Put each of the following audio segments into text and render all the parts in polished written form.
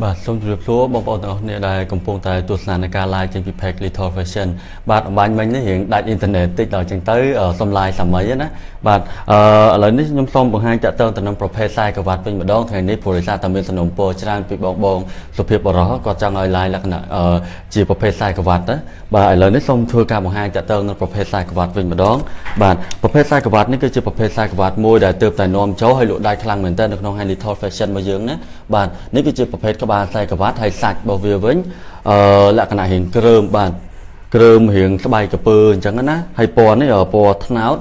បាទសូមជម្រាបសួរបងប្អូនទាំងអស់គ្នាដែលកំពុងតែទស្សនាការ live ចេញពី page Little Fishion បាទអំបញ្ញមិញនេះរៀងដាច់អ៊ីនធឺណិតតិចដល់អញ្ចឹងទៅសុំ live សម័យណាបាទឥឡូវនេះខ្ញុំសូមបង្ហាញតាក់ទងទៅនឹងប្រភេទខ្សែក្រវ៉ាត់វិញម្ដងថ្ងៃនេះព្រោះដោយសារតែមានសំណុំពរច្រើនពីបងសុភាពបរោះគាត់ចង់ឲ្យ live លក្ខណៈជាប្រភេទខ្សែក្រវ៉ាត់ណាបាទឥឡូវនេះសូមធ្វើការបង្ហាញតាក់ទងនឹងប្រភេទខ្សែក្រវ៉ាត់វិញម្ដងបាទប្រភេទខ្សែក្រវ៉ាត់នេះគឺជាប្រភេទខ្សែក្រវ៉ាត់មួយដែលទើបតែនាំចូលឲ្យលក់ដាច់ខ្លាំងមែនទែននៅក្នុង Little Fashion របស់យើងណាបាទនេះគឺជាប្រភេទក្បាលខ្សែក្រវ៉ាត់ហើយសាច់របស់វាវិញលក្ខណៈរៀងគ្រើមបាទគ្រើមរៀងស្បែកក្រពើអញ្ចឹងណាហើយពណ៌នេះពណ៌ត្នោត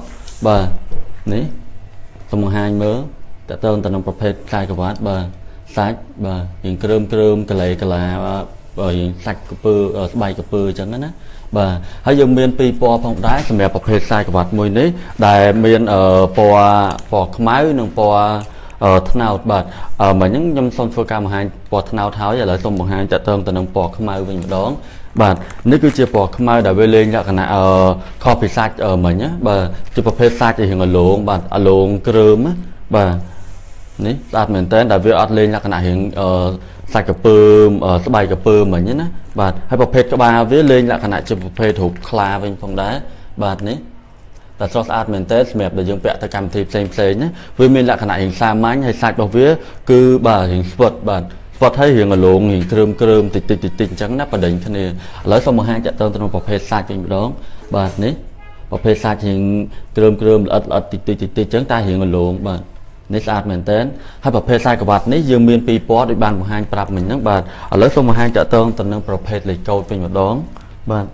បាទនេះសូមបង្ហាញមើលតើតើទៅនឹងប្រភេទខ្សែក្រវ៉ាត់បាទសាច់បាទរៀងគ្រើមកលែកលាបាទរៀងសាច់ក្រពើស្បែកក្រពើអញ្ចឹងណាបាទហើយយើងមានពីរពណ៌ផងដែរសម្រាប់ប្រភេទខ្សែក្រវ៉ាត់មួយនេះដែលមានពណ៌ខ្មៅនិងពណ៌ថ្នោតបាទមិញហ្នឹងខ្ញុំសូមធ្វើការបង្ហាញពណ៌ថ្នោតហើយឥឡូវសូមបង្ហាញតើតើទៅនឹងពណ៌ខ្មៅវិញម្ដងបាទនេះគឺជាពណ៌ខ្មៅដែលវាលេងលក្ខណៈខុសពីសាច់មិញណាបាទជាប្រភេទសាច់រៀងអលងបាទអលងគ្រើមបាទនេះស្អាតមែនតើដែលវាអត់លេងលក្ខណៈរៀងសាច់ក្រពើស្បែកក្រពើមិញណាបាទហើយប្រភេទក្បាលវាលេងលក្ខណៈជាប្រភេទរូបខ្លាវិញផងដែរបាទនេះតែស្រស់ស្អាតមែនតើសម្រាប់ដែលយើងពាក់ទៅកម្មវិធីផ្សេងណាវាមានលក្ខណៈរៀងសាមញ្ញហើយសាច់របស់វាគឺបាទរៀងស្វិតបាទស្វិតហើយរៀងអលងរៀងគ្រើមតិចអញ្ចឹងណាបដិញគ្នាឥឡូវសូមបង្ហាញតាក់ទងទៅនឹងប្រភេទសាច់វិញម្ដងបាទនេះប្រភេទសាច់រៀងគ្រើមល្អិតតិចអញ្ចឹងតែរៀងអលងបាទនេះស្អាតមែនតើហើយប្រភេទខ្សែក្រវ៉ាត់នេះយើងមានពីរពណ៌ដូចបានបង្ហាញប្រាប់មិញហ្នឹងបាទឥឡូវសូមបង្ហាញតាក់ទងទៅនឹងប្រភេទលេខកូដវិញម្ដងបាទ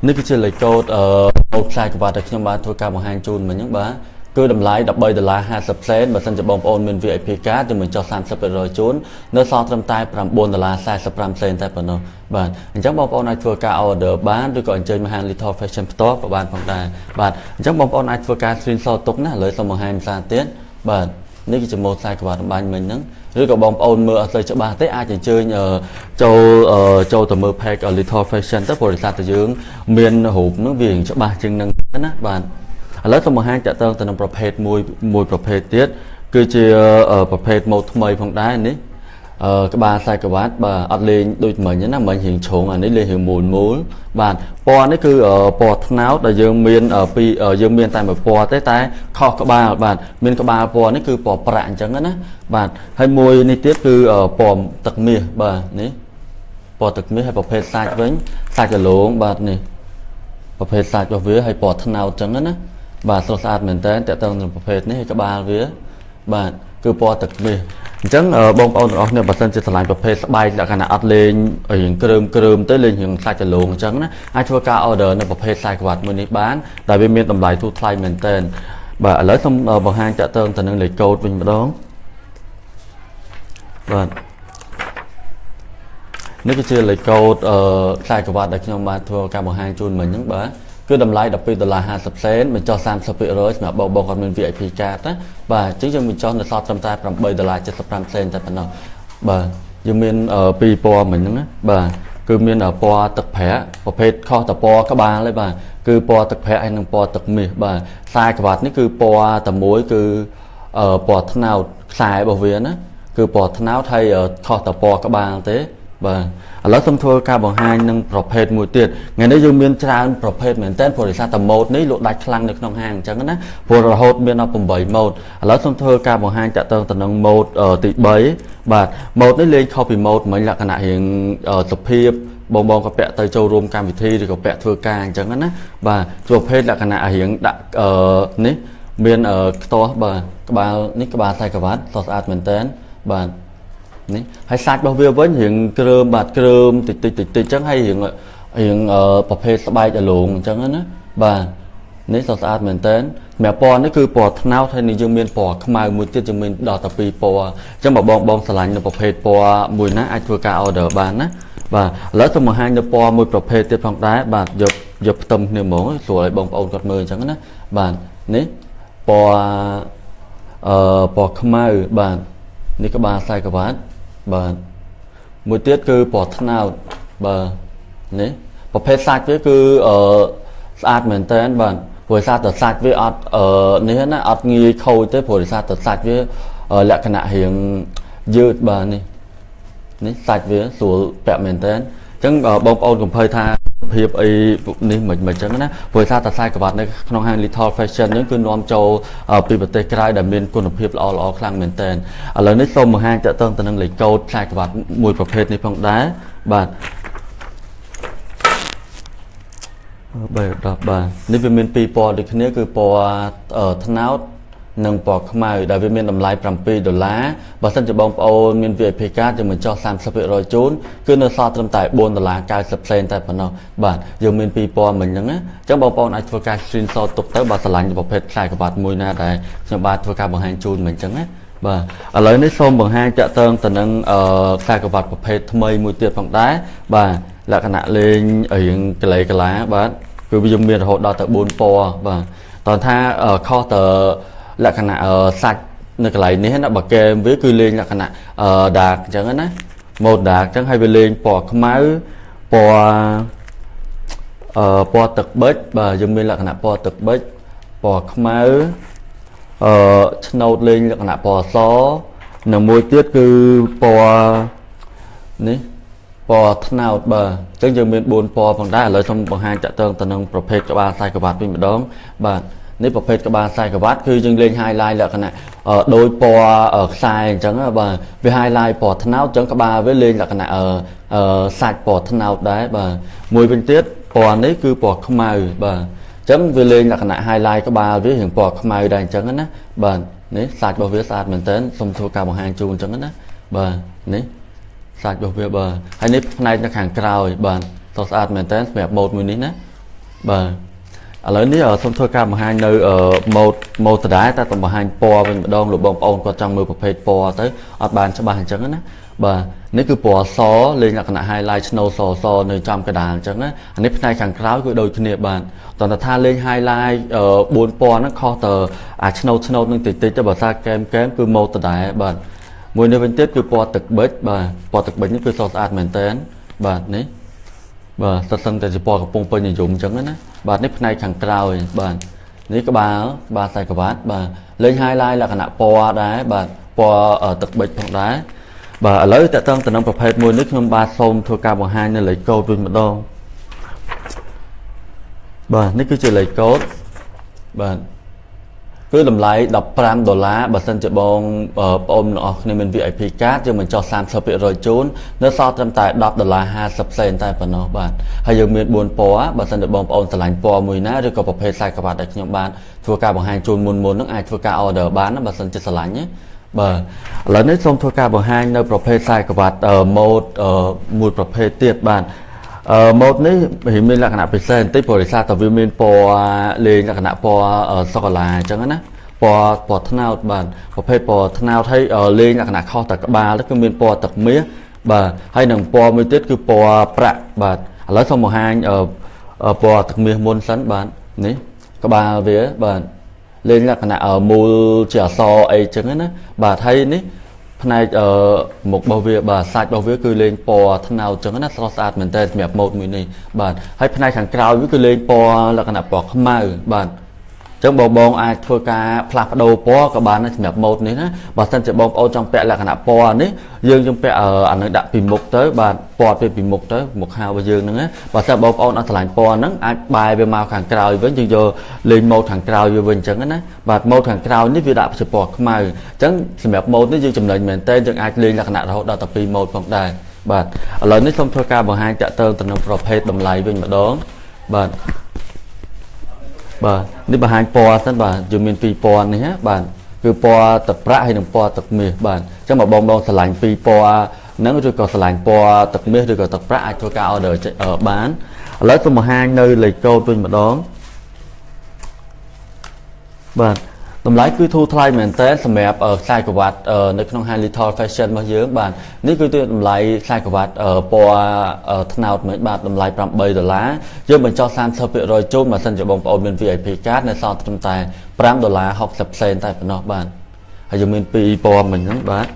នេះគឺជាលេខកូដខ្សែក្រវ៉ាត់ដែលខ្ញុំបានធ្វើការបង្ហាញជូនមិញហ្នឹងបាទគឺតម្លៃ$13.50បើសិនជាបងប្អូនមាន VIP card ជំនួសចុះ 30% ជូននៅសល់ត្រឹមតែ$9.45 តែប៉ុណ្ណោះបាទអញ្ចឹងបងប្អូនអាចធ្វើការ order បានឬក៏អញ្ជើញមកហាង Little Fashion ផ្ទាល់ក៏បានផងដែរបាទអញ្ចឹងបងប្អូនអាចធ្វើការ screenshot ទុកណាឥឡូវសូមបង្ហាញភាសាទៀតបាទនេះគឺជាម៉ូដខ្សែក្រវ៉ាត់អំបញ្ញមិញហ្នឹងឬក៏បងប្អូនមើលអត់សូវច្បាស់ទេអាចអញ្ជើញចូលទៅមើល page Little Fashion ទៅព្រោះដោយសារតែយើងមានរូបហ្នឹងវាច្បាស់ជាងនឹងណាបាទឥឡូវសូមបង្ហាញតាក់ទងទៅនឹងប្រភេទមួយប្រភេទទៀតគឺជាប្រភេទម៉ូដថ្មីផងដែរនេះក្បាលខ្សែក្រវ៉ាត់បាទអត់លេងដូចមិញណាមិញរៀងជ្រុងអានេះលេងរៀងមូលបាទពណ៌នេះគឺពណ៌ត្នោតដែលយើងមានយើងមានតែមួយពណ៌ទេតែខុសក្បាលបាទមានក្បាលពណ៌នេះគឺពណ៌ប្រាក់អញ្ចឹងណាបាទហើយមួយនេះទៀតគឺពណ៌ទឹកមាសបាទនេះពណ៌ទឹកមាសហើយប្រភេទសាច់វិញសាច់កលងបាទនេះប្រភេទសាច់របស់វាហើយពណ៌ត្នោតអញ្ចឹងណាបាទស្រស់ស្អាតមែនតើតើតើនឹងប្រភេទនេះហើយក្បាលវាបាទគឺពណ៌ទឹកមាសអញ្ចឹងបងប្អូនទាំងអស់គ្នាបើសិនជាឆ្លាញ់ប្រភេទស្បែកលក្ខណៈអត់លេងរៀងគ្រើមទៅលេងរៀងសាច់ចលងអញ្ចឹងណាអាចធ្វើការ order នៅប្រភេទខ្សែក្រវ៉ាត់មួយនេះបានដែលវាមានតម្លៃធូរថ្លៃមែនតើបាទឥឡូវសូមបង្ហាញតាក់ទងទៅនឹងលេខកូដវិញម្ដងបាទនេះគឺជាលេខកូដខ្សែក្រវ៉ាត់ដែលខ្ញុំបានធ្វើការបង្ហាញជូនមិញហ្នឹងបាទគឺតម្លៃ$12.50បញ្ចុះ 30% សម្រាប់បងគាត់មាន VIP card ណាបាទអញ្ចឹងយើងបញ្ចុះនៅសល់ត្រឹមតែ$8.75 តែប៉ុណ្ណោះបាទយើងមានពីរពណ៌មិញហ្នឹងណាបាទគឺមានពណ៌ទឹកប្រាក់ប្រភេទខុសតែពណ៌ក្បាលទេបាទគឺពណ៌ទឹកប្រាក់ហើយនិងពណ៌ទឹកមាសបាទខ្សែក្រវ៉ាត់នេះគឺពណ៌តែមួយគឺពណ៌ត្នោតខ្សែរបស់វាណាគឺពណ៌ត្នោតហើយខុសតែពណ៌ក្បាលទេបាទឥឡូវសូមធ្វើការបង្ហាញនឹងប្រភេទមួយទៀតថ្ងៃនេះយើងមានច្រើនប្រភេទមែនតើព្រោះដោយសារតែម៉ូដនេះលក់ដាច់ខ្លាំងនៅក្នុងហាងអញ្ចឹងណាព្រោះរហូតមានដល់8ម៉ូដឥឡូវសូមធ្វើការបង្ហាញតាក់ទងទៅនឹងម៉ូដទី3បាទម៉ូដនេះលេងខុសពីម៉ូដមិញលក្ខណៈរៀងសុភាពបងក៏ពាក់ទៅចូលរួមកម្មវិធីឬក៏ពាក់ធ្វើការអញ្ចឹងណាបាទជាប្រភេទលក្ខណៈរៀងដាក់នេះមានខ្ទាស់បាទក្បាលនេះក្បាលខ្សែក្រវ៉ាត់ស្រស់ស្អាតមែនតើបាទនេះហើយសាច់របស់វាវិញរៀងគ្រើមបាទគ្រើមតិចអញ្ចឹងហើយរៀងប្រភេទស្បែកអលងអញ្ចឹងណាបាទនេះស្រស់ស្អាតមែនតើសម្រាប់ពណ៌នេះគឺពណ៌ត្នោតហើយនេះយើងមានពណ៌ខ្មៅមួយទៀតយើងមានដល់តែ2ពណ៌អញ្ចឹងបងឆ្លាញ់នៅប្រភេទពណ៌មួយណាអាចធ្វើការ order បានណាបាទឥឡូវសូមបង្ហាញនៅពណ៌មួយប្រភេទទៀតផងដែរបាទយកផ្ទឹមគ្នាហ្មងស្រួលឲ្យបងប្អូនគាត់មើលអញ្ចឹងណាបាទនេះពណ៌ខ្មៅបាទនេះក្បាលខ្សែក្រវ៉ាត់បាទមួយទៀតគឺពណ៌ត្នោតបាទនេះប្រភេទសាច់វាគឺស្អាតមែនតើបាទ bồi sa tờ sạch với nếu nó nghi khôi tới bồi sa tờ sạch với lẽ khả năng hiện dư bà này sạch với số bẹp mền tên chẳng bông ôn cũng hơi tha hiệp ấy nên mình chẳng á với sao ta sai các bạn này trong hàng little fashion những cái nom châu bị bật tay cái đại miền quân hiệp là khang mền tên lần này xong một hàng chợ tân từ năng lấy câu sai các bạn mùiประเภท này phong đá bạn bởi đó bạn nếu về miền pi po thì cái nàyคือ po thân áo nâng bỏ khăm mai đại viên miền đầm lái trăm pi đô la và sânจะบองโอนmiền việt pkจะเหมือนจอ30%จูนคือเนื้อซอตรำแต่บนดอลลาร์90%แต่ปนบาทยังmiền pi poเหมือนยังนะจังบองปอนไอทัวร์การสตรีนซอตกเตอร์บาสลันจะประเภทใส่กับบาทมวยหน้าได้จังบาททัวร์การบางแห่งจูนเหมือนจังนะบาทอะไรนี่ส้มบางแห่งจะเติมแต่นั่งใส่กับบาทประเภททำไมมวยเตี้ยฝั่งได้บาทและขณะเล่นอย่างกระไรกระไรบาทคือวิญญาณมีหดดาวแต่บนปอบาทตอนท่าข้อเตอlà khả năng sạch nơi cái này nếu nó bật kèm với cứ lên là khả năng đạt chẳng hạn á một đạt chẳng hay về lên bỏ máu bỏ tật bết và dùng bên là khả năng bỏ tật bết bỏ máu nấu lên là khả năng bỏ xó nằm môi tiết cứ bỏ ní bỏ thân nào bờ chẳng dùng bên bốn bỏ bằng đá lời trong bằng hai chợ tơn tận năngประเภท ba sai của bạn bên đó bạnนี่ประเภทกระบาลทรายกับวัดคือจึงเล่นไฮไลท์แหละขณะโดยปอทรายจังบ่vềไฮไลท์ปอทนาวจังกระบาvới lên làขณะทรายปอทนาวได้บ่มวยเป็นtiếtปอนี้คือปอขมายบ่จังvề lên làขณะไฮไลท์กระบาvới hiệnปอขมายได้จังนะบ่นี่ทรายบ่vớiทรายเหมือนเต้นสมทบกับหางจูนจังนะบ่นี่ทรายบ่vớiบ่ให้นี่ในนักแข่งกราวบ่ตัวทรายเหมือนเต้นแบบโหมดมือนี้นะบ่เลยนี่สมทบกับหางในโหมดได้แต่ตัวหางปอเป็นดองหรือบององก็จังมือประเภทปอtớiอัดบานชบานจังนะบ่นี่คือปอซอเลยลักษณะไฮไลท์สโนว์ซอในจำกระดานจังนะอันนี้ในแข่งกราวคือโดยเฉลี่ยบานตอนท่าเล่นไฮไลท์บนปอนั่นคอเตอร์สโนว์นึงติดจะบอกซาเกมคือโหมดได้บานมวยในเป็นติดคือปอตึกเบิร์ดบานปอตึกเบิร์ดนี่คือซอสอาร์ตเหมือนเต้นบานนี้บ่สังแต่จะปอกับปงเป็นอย่างจังนะบาทนี้ในขังกราวบาทนี้ก็บาใส่กับบาทบาเล่นไฮไลท์làขณะปอได้บาทปอตึกเบ็ดของได้บาเลยแต่ต้องแต่น้องประเภทมวยนึกถึงบาส้มทัวร์การบางไฮเนี่ยเลยโกดเป็นมาดองบานี่คือจะเลยโกดบาcứ làm lại $15 bà xin cho bọn ôm nên mình VIP card cho mình cho 30% rồi trốn nó so trong tại $10 20% tại phần nó bạn hay dùng miền buồn pó bà xin được bọn ôm lạnh pó mùi ná rồi có một phê sai các bạn để cho bạn thua ca bằng hai trốn muốn nước ai thua ca order bán nó bà xin cho lạnh nhé bà lần đấy xong thua ca bằng hai nơi phê sai các bạn một phê tiệt bạn mộtนี้หิมีลักษณะเป็นเส้นที่บริษัทต่อวิมินปอเลยลักษณะปอสกลาจังนะปอทนาวบานประเภทปอทนาวให้เลยลักษณะข้อตะกบาแล้วก็มีปอตะเมียบาให้หนังปอมีติดคือปอประบาแล้วสมหางปอตะเมียมนสันบานนี้กบาเวียบานเลยลักษณะมูเจียซอไอจังนะบาให้นี้ในmột bảo vệ bà sạch bảo vệ cứ lên pò thân nào chẳng nó sao sạch mình tên mẹp một mình này bạn hay phần này thằng cao với cứ lên pò là cái nào pò không mai bạn chẳng bảo bông ai thua cả plak đầu pò các bạn nó mẹp một này á bà thân sẽ bông ô trong pẹ là cái nào pò đấy dương trong pẹ anh ấy đã bị mục tới bạn pò bị mục tới một hào và dương nữa bà sẽ bông ô nó thành pò nó ai bài về màu thằng cao với như giờ lên một thằng cao vừa bên chẳng á bà một thằng cao nếu vì đã sẽ pò không mai chẳng mẹp một nó dương chùm lời mình tên chẳng ai lên là cái nào đó tập một phòng đài bạn lời nói xong thua ca bằng hai chợ tơ từ nóประเภทđầm lầy bên mà đó bạn bà nếu bà hai pò thân bà dùng miền phi pò này hả bạnคือปอตะประให้หนึ่งปอตะเมียบ้านจังมาบองสลายปีปอนั่งด้วยก็สลายปอตะเมียด้วยก็ตะประตัวกาวเดอบ้านแล้วตัวมาห้างnơiเลยโจเป็นมาดองบ้านตำไรคือทูทลายเหมือนเต้สมัยใส่กวัดในขนมไฮลิทอลแฟชั่นมาเยอะบ้านนี่คือตัวตำไรใส่กวัดปอทนาวเหมือนบาทตำไร$8เยอะเหมือนจอ30%โจมมาสั่นจะบองปอเป็น VIP การ์ดในซองตำใจ$5 60% tại phần nọ bạn hay dùng miền pi pò mình nhắn bạn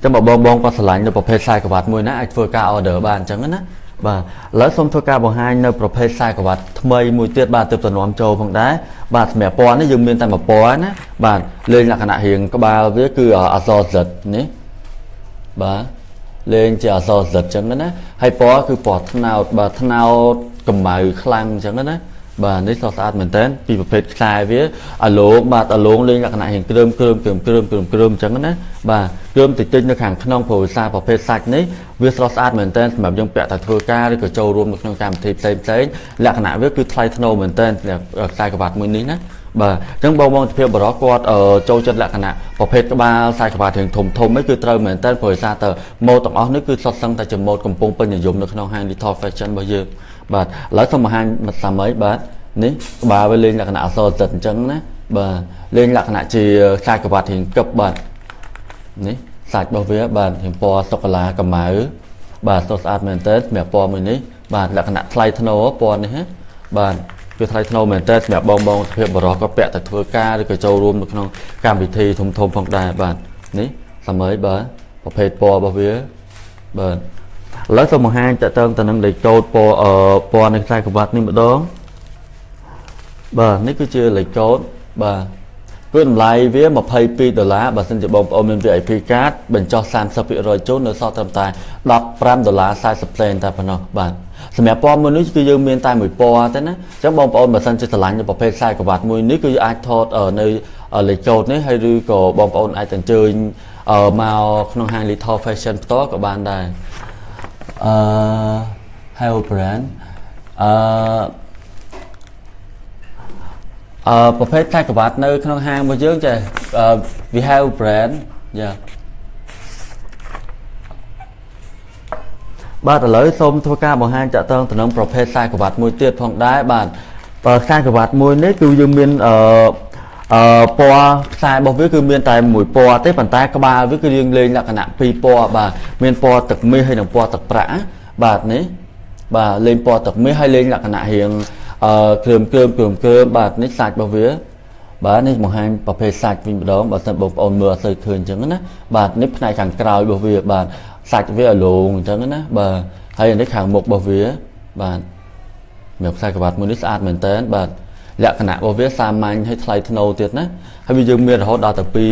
trong một bong bong qua sải là một phê sai của bạn mùi nát vừa cao order bạn chẳng á បាទឥឡូវសូមធ្វើការបង្ហាញនៅប្រភេទខ្សែក្រវ៉ាត់ថ្មីមួយទៀតបាទទើបតំណចូលផងដែរបាទសម្រាប់ពណ៌នេះយើងមានតែមួយពណ៌ណាបាទលេងលក្ខណៈរៀងក្បាលវាគឺអក្សរ Z នេះបាទលេងជាអក្សរ Z អញ្ចឹងណាហើយពណ៌គឺពណ៌ត្នោតបាទត្នោតកម្ៅខ្លាំងអញ្ចឹងណាបាទនេះស្អាតមែនតើពីប្រភេទខ្សែវាអាឡូងបាទអាឡូងលេងលក្ខណៈរៀងគ្រើមអញ្ចឹងណាបាទគ្រើមតិចនៅខាងក្នុងព្រោះវិសាប្រភេទសាច់នេះវាស្រស់ស្អាតមែនតើសម្រាប់យើងពាក់តែធ្វើការឬក៏ចូលរួមនៅក្នុងកម្មវិធីផ្សេងលក្ខណៈវាគឺថ្លៃថ្នូរមែនតើខ្សែក្រវ៉ាត់មួយនេះណាបាទអញ្ចឹងបងទិភាពបរោះគាត់ចូលចិត្តលក្ខណៈប្រភេទក្បាលខ្សែក្រវ៉ាត់រៀងធំៗហ្នឹងគឺត្រូវមែនតើព្រោះវិសាទៅម៉ូដទាំងអស់នេះគឺសុទ្ធសឹងតែជាម៉ូដកំពុងពេញនិយមនៅក្នុងហាង Little Fashion របស់យើងបាទឥឡូវសូមបង្ហាញមួយសាមីបាទនេះក្បាលវាលេងលក្ខណៈអក្សរ Z អញ្ចឹងណាបាទលេងលក្ខណៈជាខ្សែក្រវ៉ាត់រៀងកឹបបាទនេះសាច់របស់វាបាទរៀងពណ៌សូកូឡាកម្ៅបាទស្រស់ស្អាតមែនតើសម្រាប់ពណ៌មួយនេះបាទលក្ខណៈថ្លៃថ្នូរពណ៌នេះហ៎បាទគឺថ្លៃថ្នូរមែនតើសម្រាប់បងសុភាពបរោះក៏ពាក់តែធ្វើការឬក៏ចូលរួមនៅក្នុងកម្មវិធីធំផងដែរបាទនេះសាមីបាទប្រភេទពណ៌របស់វាបាទឥឡូវសូមបង្ហាញតើទៅនឹងលេខកូដពណ៌នៃខ្សែក្រវ៉ាត់នេះម្ដងបាទនេះគឺជាលេខកូដបាទគឺតម្លៃវា$22បើសិនជាបងប្អូនមាន VIP card បញ្ចុះ 30% ជូននៅសល់ត្រឹមតែ$15.40 តែប៉ុណ្ណោះបាទសម្រាប់ពណ៌មួយនេះគឺយើងមានតែមួយពណ៌ទេណាអញ្ចឹងបងប្អូនបើសិនជាស្រឡាញ់ប្រភេទខ្សែក្រវ៉ាត់មួយនេះគឺអាចថតនៅលេខកូដនេះហើយឬក៏បងប្អូនអាចអញ្ជើញមកក្នុងហាង Little Fashion ផ្ទាល់ក៏បានដែរHello brand ប្រភេទខ្សែក្រវ៉ាត់នៅក្នុងហាងរបស់យើងចា we have brand យ៉ាបាទឥឡូវសូមធ្វើការបង្ហាញតទៅនឹងប្រភេទខ្សែក្រវ៉ាត់មួយទៀតផងដែរបាទខ្សែក្រវ៉ាត់មួយនេះគឺយើងមានពណ៌ខ្សែរបស់វាគឺមានតែមួយពណ៌ទេប៉ុន្តែក្បាលវាគឺយើងលេងលក្ខណៈពីរពណ៌បាទមានពណ៌ទឹកមាសហើយនិងពណ៌ទឹកប្រាក់បាទនេះបាទលេងពណ៌ទឹកមាសហើយលេងលក្ខណៈរៀងគ្រើមបាទនេះសាច់របស់វាបាទនេះបង្ហាញប្រភេទសាច់វិញម្ដងបើសិនបងប្អូនមើលអត់សូវឃើញអញ្ចឹងណាបាទនេះផ្នែកខាងក្រោយរបស់វាបាទសាច់វាឡូងអញ្ចឹងណាបាទហើយនេះខាងមុខរបស់វាបាទមានខ្សែក្រវ៉ាត់មួយនេះស្អាតមែនតើបាទលក្ខណៈរបស់វាសាមញ្ញហើយថ្លៃថ្នូរទៀតណាហើយវាយើងមានរហូតដល់ទៅពី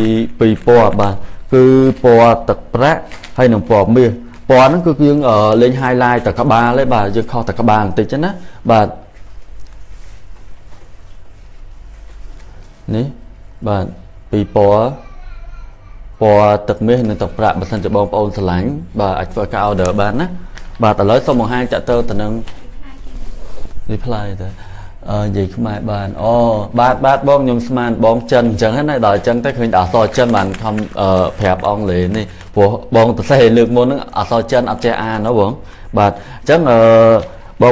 រពណ៌បាទគឺពណ៌ទឹកប្រាក់ហើយនិងពណ៌មាសពណ៌ហ្នឹងគឺយើងលេង highlight តែក្បាលទេបាទយើងខុសតែក្បាលបន្តិចណាបាទនេះបាទពីរពណ៌ទឹកមាសនិងទឹកប្រាក់បើសិនជាបងប្អូនស្រឡាញ់បាទអាចធ្វើការ order បានណាបាទឥឡូវសូមបង្ហាញតទៅនឹង reply ទៅនិយាយខ្មែរបានអូបាទបងខ្ញុំស្មានបងចិនអញ្ចឹងណាដល់អញ្ចឹងទៅឃើញអក្សរចិនបានខំប្រាប់អង់គ្លេសនេះព្រោះបងទៅសេលើកមុនហ្នឹងអក្សរចិនអត់ចេះអានណាបងបាទអញ្ចឹង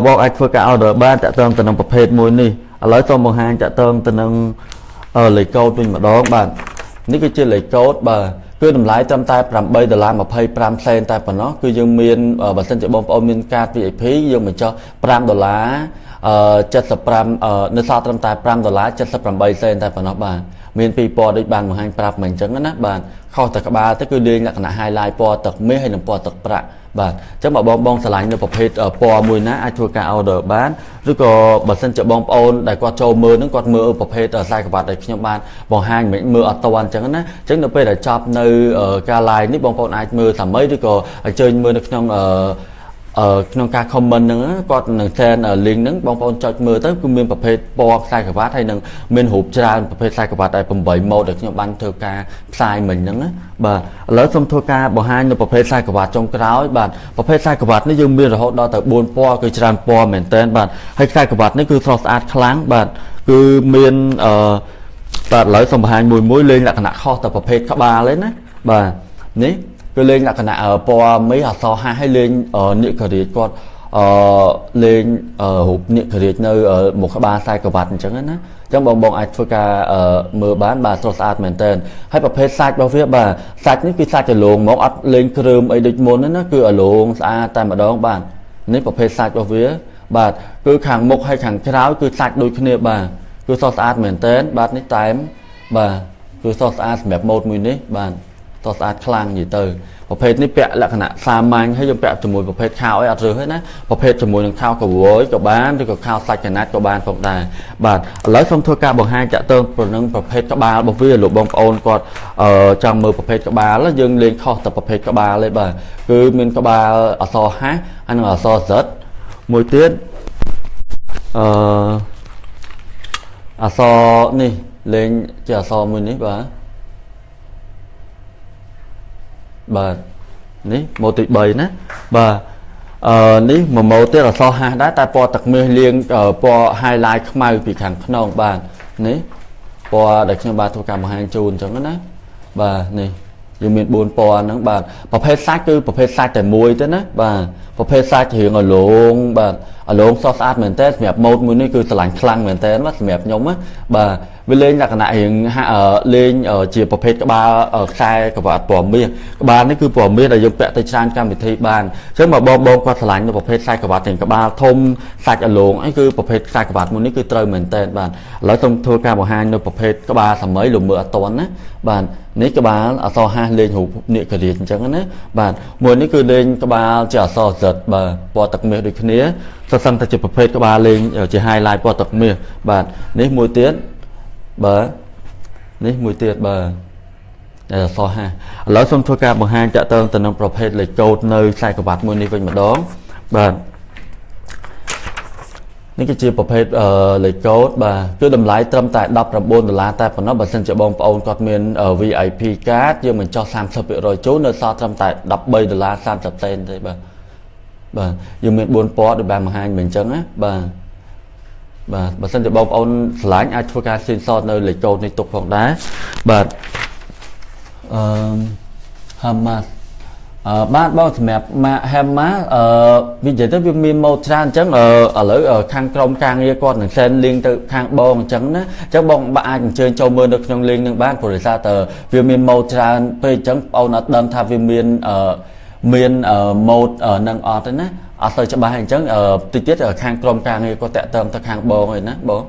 បងអាចធ្វើការ order បានតទៅនឹងប្រភេទមួយនេះឥឡូវសូមបង្ហាញតទៅនឹងលេខកូដវិញម្ដងបាទនេះគឺជាលេខកូដបាទគឺតម្លៃត្រឹមតែ$8.25 តែប៉ុណ្ណោះគឺយើងមានបើសិនជាបងប្អូនមានកាត VIP យើងបញ្ចុះ$5.75នៅសល់ត្រឹមតែ$5.78 តែប៉ុណ្ណោះបាទមានពីរពណ៌ដូចបានបង្ហាញប្រាប់មកអញ្ចឹងណាបាទខុសតែក្បាលទៅគឺលេងលក្ខណៈ highlight ពណ៌ទឹកមាសហើយនិងពណ៌ទឹកប្រាក់បាទអញ្ចឹងបើបងស្រឡាញ់នៅប្រភេទពណ៌មួយណាអាចធ្វើការ order បានឬក៏បើសិនជាបងប្អូនដែលគាត់ចូលមើលហ្នឹងគាត់មើលប្រភេទខ្សែក្រវ៉ាត់ដែលខ្ញុំបានបង្ហាញមិនមើលអត់ទាន់អញ្ចឹងណាអញ្ចឹងនៅពេលដែលចប់នៅការ live នេះបងប្អូនអាចមើលសាមីឬក៏អញ្ជើញមើលនៅក្នុងការ comment ហ្នឹងគាត់នឹង send link ហ្នឹងបងប្អូនចុចមើលទៅគឺមានប្រភេទពណ៌ខ្សែក្រវ៉ាត់ហើយនឹងមានរូបច្រើនប្រភេទខ្សែក្រវ៉ាត់ដែល8ម៉ូដដែលខ្ញុំបានធ្វើការផ្សាយមិញហ្នឹងណាបាទឥឡូវសូមធ្វើការបង្ហាញនៅប្រភេទខ្សែក្រវ៉ាត់ចុងក្រោយបាទប្រភេទខ្សែក្រវ៉ាត់នេះយើងមានរហូតដល់ទៅ4ពណ៌គឺច្រើនពណ៌មែនតើបាទហើយខ្សែក្រវ៉ាត់នេះគឺស្រស់ស្អាតខ្លាំងបាទគឺមានបាទឥឡូវសូមបង្ហាញមួយលេងលក្ខណៈខុសទៅប្រភេទក្បាលទេណាបាទនេះគឺលេងលក្ខណៈពណ៌មេអក្សរហាឲ្យលេងនិករាជគាត់លេងរូបនិករាជនៅមុខក្បាលខ្សែក្រវ៉ាត់អញ្ចឹងណាអញ្ចឹងបងអាចធ្វើការមើលបានបាទស្រស់ស្អាតមែនតើហើយប្រភេទសាច់របស់វាបាទសាច់នេះគឺសាច់រលោងហ្មងអត់លេងគ្រើមអីដូចមុនណាគឺរលោងស្អាតតែម្ដងបាទនេះប្រភេទសាច់របស់វាបាទគឺខាងមុខហើយខាងក្រោយគឺសាច់ដូចគ្នាបាទគឺស្រស់ស្អាតមែនតើបាទនេះតែមបាទគឺស្រស់ស្អាតសម្រាប់ម៉ូដមួយនេះបាទ to sát khang gì từประเภทนี้แปะลักษณะสามัญให้ยมแปะจมูกประเภทข้าวไอ้อัดรือให้นะประเภทจมูกข้าวกับโวยกับบ้านหรือกับข้าวใส่กระนัดกับบ้านพวกได้บาดแล้วสมทัวการบอกให้จะเติมตัวนึงประเภทกระบาบอกวิ่งหลุดบองโอนกอดจังมือประเภทกระบาแล้วยังเลี้ยงข้อแต่ประเภทกระบาเลยบ่าคือมันกระบาอัศฮะอันนั้นอัศเสดมวยเตี้ยอัศนี่เลี้ยงจะอัศมือนี้บ่าní một tỷ bảy nè ní một tiếc là so ha đá ta po tặc mê liên po highlight mai bị khẳng non bàn ní po đặc trưng ba thu cả một hai chun cho nó bà ní dùng miền buồn po nó bà phê sát cứ phê sát tại mùi thế nè bà phê sát hiện ở lộn bà ở lộn so sát mình tết mẹp một mũi ní cứ lạnh khăng mình tết mất mẹp nhóm á bà với lên là cái này hiện lên ở chiềuประเภท ba ở sai các bạn bỏ mía các bạnนี่คือbỏ mía là dùng bẹ tay trang cam bị thi bàn chứ mà bom quaสลายในประเภท sai các bạn thì các bạn thông sai ở lộn ấyคือประเภท sai các bạn mũi níคือtrời mình tên bànแล้วต้องทั่วการบอกhaiในประเภท các bạnสมัยหลุมมือตอนนะbànนี้các bạn ở so hai lên hụt nịa cái điện chẳng đấy bàn mùaนี้คือlên các bạn chỉ ở so giật bà bỏ tặc mía được cái này so sang ta chỉ ประเภท các bạn lên chỉ hai lại bỏ tặc mía bànนี้mùi tiếng bờ ní mùi tiệt bờ đây là so ha lỡ xong thua ca bằng hai chợ tơn từ nămประเภท เลยโจทย์nơi sai của bạn mùi ní vinh mà đón bờ ní cái chia ประเภท เลยโจทย์bờ cứ đầm lái trâm tại đập ra bốn $แต่phần nó bật sân chợ bông ôn cọt miền ở VIP card nhưng mình cho 30 rồi chú nơi so trâm tại đập $3 30 tên thế bờ nhưng mình buôn po được 32 mình chấn á bờ bà sânจะบอกเอาหลายอาชีพการสินสอดในเหล็กโจในตกของได้บัดฮามาบ้านบ้านสมัยมาแฮมมาวิจัยที่มีโมทรานจังởข้างกรมกลางเนี่ยก่อนหนึ่งเส้นลิงtừข้างบองจังนะจังบองบ้านเชิญโจมือđược trongลิงหนึ่งบ้านบริษัทวิมีโมทรานไปจังเอานัดเดินทางวิมีเมียนโมดนังออดนะở thời cho ba hành chứng tiết tiết ở khang krom càng này có tẹt tầm tới khang bò rồi nè bố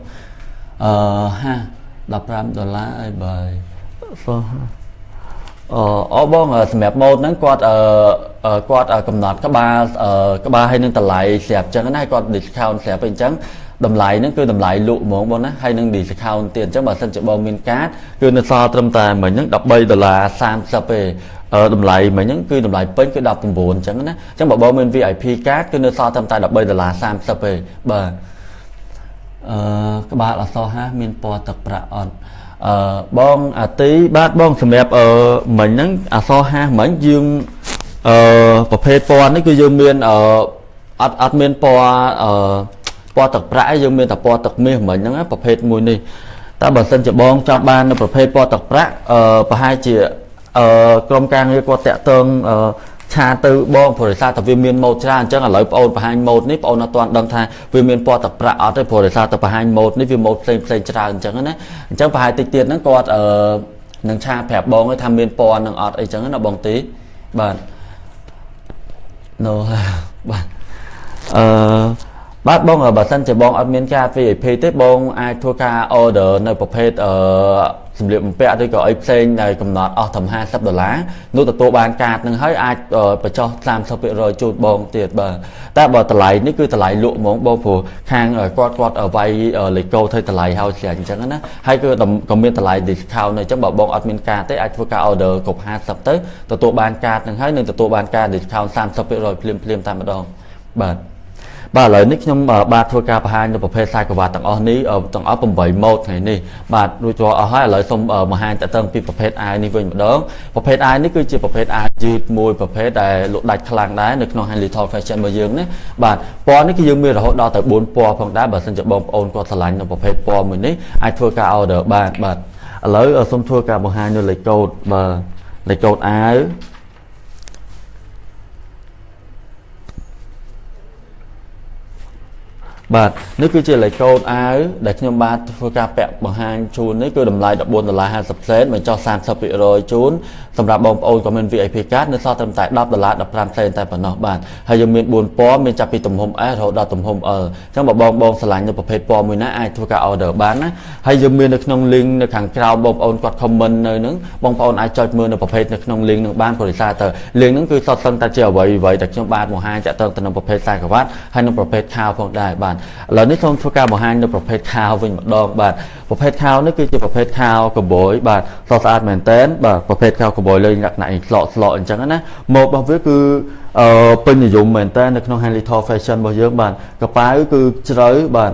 ha đập ram $1 ai bài ở bong ở mẹp mode nó quạt ở cầm nọt các ba hay nên tờ lại xẹp chân cái này còn discount xẹp bên trắng đầm lại nó cứ đầm lại lụ món bông á hay nên discount tiền chắc bà sân chợ bông miền cát cứ nó so trâm tài mà những đập bay $3 30 đầm lại mà những cứ đầm lại bên cái đập tầm buồn chẳng á chẳng bảo bao bên VIP card cứ nó so trâm tài đập bay $30 30 bà các bạn là so ha miền po tập ra on bong tí bát bong sầm đẹp mình những so ha mấy dươngประเภท po nó cứ dương miền admin po po tập rãi dương miền tập po tập miền mình nhữngประเภทmùi này ta bảo sân chợ bong cho ban nó ประเภท po tập rãi và hai chị กรมการเรียกว่าแตะเติงชาตือบองบริษัทแต่วิมีนโมดจังอะไรปอนประหารโมดนี่ปอนตอนดังทางวิมีนปอตักประอัดได้บริษัทแต่ประหารโมดนี่วิโมดเซ็งจราจังนั้นจังประหารติดเตียนนั้นก็หนังชาแผลบองให้ทำเมียนปอนหนังอัดไอ้จังนั้นบองตีบ้านโน่บ้านบ้านบองบ้านสั้นจะบองอัดเมียนกาฟีเพย์เตบองไอทัวร์คาออเดอร์ในประเภทสำเร็จมันเปะด้วยก็ไอ้เซ็งในกำหนดทำ$50นู่นแต่ตัวบานการนึงให้ไอไปcho 30 rồi chuột bong tiệt bờ ta bảo tờ lạiนี่คือตะไลลวกมองบองผู้ข้างกอดไว้เลยโก้เธอตะไลเฮาเสียจังนะให้คือก็มีตะไลดิสคาวในจังบอกบองอัดมินการได้ไอทัวร์คาออเดอร์กบ50tớiตัวบานการนึงให้หนึ่งตัวบานการดิสคาว30 rồiเพลียมตามมาดองbà lời nick nhưng mà bà thua ca hai nóประเภท sai của bà tặng ở ní ở tặng ở bầm bảy một này nè bà đôi cho ở hai lời xong ở mà hai tại tân pi ประเภท ai ní với một đó ประเภท ai ní cứ chỉ ประเภท ai ยืดมวยประเภทใดลุดัดคลางได้ในน้อง Little Fashion มายืงเนี่ยbàปอนี่คือยืงมีเราดอแต่4ปอฝั่งได้bà xinจะบอมโอนก็สลายในประเภทปอเหมือนนี้ไอทัวร์กาเอาเดอbà lời ở xong thua ca một hai nó lấy cột bà lấy cột ai bà nếu cứ chỉ lấy câu áo để cho ba phơi cà pẹt bằng hai chun nếu cứ đầm lại $4 20 cent mình cho 30 rồi chun សម្រាប់បងប្អូនក៏មាន VIP card នៅសល់ត្រឹមតែ$10 15សេនតែប៉ុណ្ណោះបាទហើយយើងមាន4ពណ៌មានចាប់ពីទំហំ S រហូតដល់ទំហំ L អញ្ចឹងបើបងឆ្លាញ់នៅប្រភេទពណ៌មួយណាអាចធ្វើការ order បានណាហើយយើងមាននៅក្នុង link នៅខាងក្រោមបងប្អូនគាត់ comment នៅហ្នឹងបងប្អូនអាចចុចមើលនៅប្រភេទនៅក្នុង link ហ្នឹងបានព្រោះថាតើ link ហ្នឹងគឺសុទ្ធសឹងតែជាអ្វីដែលខ្ញុំបានបង្ហាញចាក់ទៅនឹងប្រភេទខ្សែក្រវ៉ាត់ហើយនឹងប្រភេទខោផងដែរបាទឥឡូវនេះខ្ញុំធ្វើការបង្ហាញនៅប្រភេទខោវិញម្ដងបាទប្រភេទខោនេះគឺជាប្រភេទខោកបយបាទស្អាតមែនតើបាទប្រភេទខោកបយលើលក្ខណៈស្លកអញ្ចឹងណាម៉ូដរបស់វាគឺពេញនិយមមែនតើនៅក្នុង Little Fashion របស់យើងបាទកប៉ាវគឺជ្រៅបាទ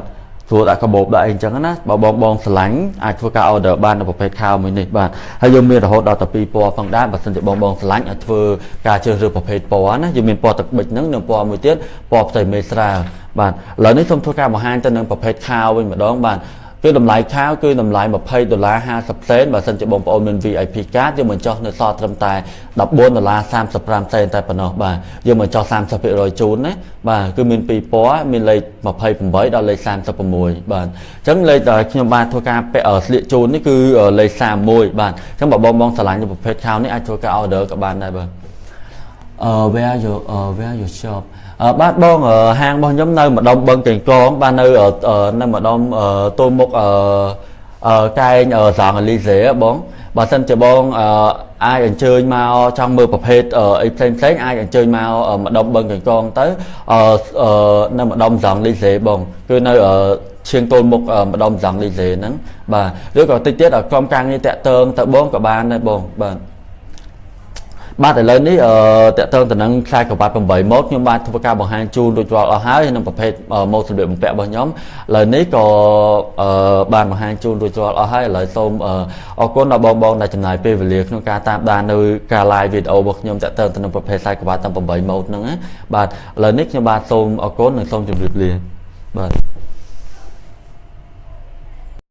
ព្រោះដាក់កាបូបដាក់អីអញ្ចឹងណាបើបងស្រឡាញ់អាចធ្វើការ order បាននៅប្រភេទខោមួយនេះបាទហើយយើងមានរហូតដល់ទៅ2ពណ៌ផងដែរបើសិនជាបងស្រឡាញ់អាចធ្វើការជ្រើសរើសប្រភេទពណ៌ណាយើងមានពណ៌ទឹកប៊ិចហ្នឹងនិងពណ៌មួយទៀតពណ៌ផ្ទៃមេស្រាលបាទឥឡូវនេះខ្ញុំធ្វើការបង្ហាញទៅនឹងប្រភេទខោវិញម្ដងបាទគឺតម្លៃខោគឺតម្លៃ$20 50សេនបើសិនជាបងប្អូនមាន VIP card យើងបញ្ចុះនៅសល់ត្រឹមតែ$14 35សេនតែប៉ុណ្ណោះបាទយើងបញ្ចុះ 30% ជូនណាបាទគឺមាន2ពណ៌មានលេខ28ដល់លេខ36បាទអញ្ចឹងលេខដែលខ្ញុំបានធ្វើការស្លៀកជូននេះគឺលេខ31បាទអញ្ចឹងបើបងឆ្លាញ់នៅប្រភេទខោនេះអាចធ្វើការ order ក៏បានដែរបាទwhere you shop បាទបងហាងរបស់ខ្ញុំនៅម្ដុំបឹងកេងកងបាទនៅម្ដុំទល់មុខកែងសងអលីសេបងបើសិនជាបងអាចអញ្ជើញមកចង់មើលប្រភេទអីផ្សេងអាចអញ្ជើញមកម្ដុំបឹងកេងកងទៅនៅម្ដុំសងលីសេបងគឺនៅឈៀងទល់មុខម្ដុំសងលីសេហ្នឹងបាទឬក៏តិចទៀតក្រុមការងារតាក់ទងទៅបងក៏បានដែរបងបាទឥឡូវនេះតកតងទៅនឹងខ្សែក្រវ៉ាត់8ម៉ូដខ្ញុំបានធ្វើការបង្ហាញជូនរួចរាល់អស់ហើយក្នុងប្រភេទម៉ូដសម្លៀកបំពាក់របស់ខ្ញុំឥឡូវនេះក៏បានបង្ហាញជូនរួចរាល់អស់ហើយឥឡូវសូមអរគុណដល់បងដែលចំណាយពេលវេលាក្នុងការតាមដាននៅការ live វីដេអូរបស់ខ្ញុំតកតងទៅនឹងប្រភេទខ្សែក្រវ៉ាត់ទាំង8ម៉ូដហ្នឹងណាបាទឥឡូវនេះខ្ញុំបាទសូមអរគុណនិងសូមជម្រាបលាបាទ